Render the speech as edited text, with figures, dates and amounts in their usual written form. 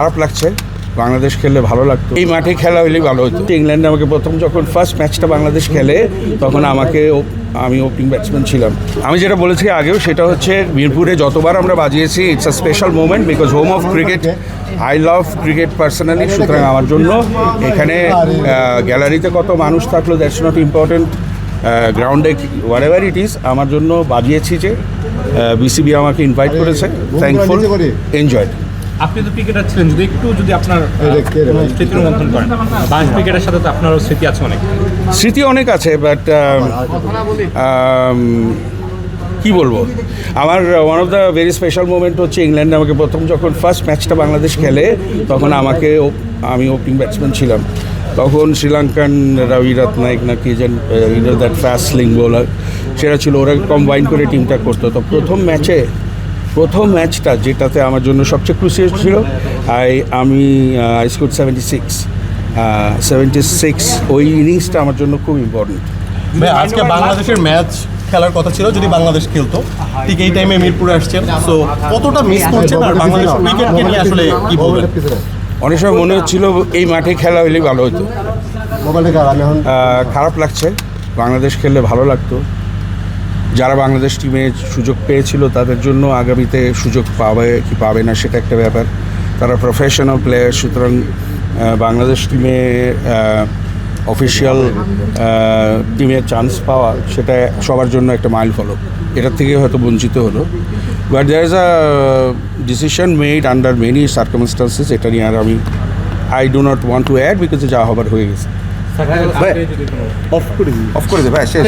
খারাপ লাগছে। বাংলাদেশ খেললে ভালো লাগতো, এই মাঠে খেলা হলেই ভালো হতো। ইংল্যান্ডে আমাকে প্রথম যখন ফার্স্ট ম্যাচটা বাংলাদেশ খেলে তখন আমি ওপেনিং ব্যাটসম্যান ছিলাম। আমি যেটা বলেছি আগেও সেটা হচ্ছে মিরপুরে যতবার আমরা বাজিয়েছি it's a special moment because home of cricket. I love cricket personally, সুতরাং আমার জন্য এখানে গ্যালারিতে কত মানুষ থাকলো দ্যাটস নট ইম্পর্টেন্ট, গ্রাউন্ডে হোয়াট এভার ইট ইজ, আমার জন্য বাজিয়েছি যে বিসিবি আমাকে ইনভাইট করেছে, থ্যাঙ্কফুল, এনজয়েড। আপনি তো ক্রিকেটার ছিলেন, যদি আপনার স্মৃতির মন্থন করেন, বাংলাদেশ ক্রিকেটের সাথে তো আপনারও স্মৃতি আছে, স্মৃতি অনেক আছে, বাট কী বলবো, আমার one of the very special moment হচ্ছে ইংল্যান্ডে আমাকে প্রথম যখন ফার্স্ট ম্যাচটা বাংলাদেশ খেলে তখন আমি ওপেনিং ব্যাটসম্যান ছিলাম। তখন শ্রীলঙ্কান রবি রত্নায়ক নাকি যেন দ্যাট ফাস্ট স্লিং বোলার সেটা ছিল, ওরা কম্বাইন করে টিমটা করতো। তো প্রথম ম্যাচটা যেটাতে আমার জন্য সবচেয়ে ক্রুশিয়াল ছিল, আমি স্কোর 76, ওই ইনিংসটা আমার জন্য খুব ইম্পর্টেন্ট। আজকে বাংলাদেশের ম্যাচ খেলার কথা ছিল যদি বাংলাদেশ খেলতো, ঠিক এই টাইমে মিরপুরে আসছেন, সো কতটা মিস করছেন আর বাংলাদেশ ক্রিকেটকে নিয়ে আসলে কি বলবেন? অনেক সময় মনে হচ্ছিল এই মাঠে খেলা হলেই ভালো হতো। খারাপ লাগছে, বাংলাদেশ খেললে ভালো লাগতো। যারা বাংলাদেশ টিমে সুযোগ পেয়েছিল তাদের জন্য আগামীতে সুযোগ পাবে কি পাবে না সেটা একটা ব্যাপার। তারা প্রফেশনাল প্লেয়ার, সুতরাং বাংলাদেশ টিমে অফিসিয়াল টিমের চান্স পাওয়া সেটা সবার জন্য একটা মাইল ফলক। এটার থেকে হয়তো বঞ্চিত হলো, but there is a decision made under many circumstances. এটা নিয়ে আর I do not want to add because যা হবার হয়ে গেছে। অফ করে দে ভাই, শেষ।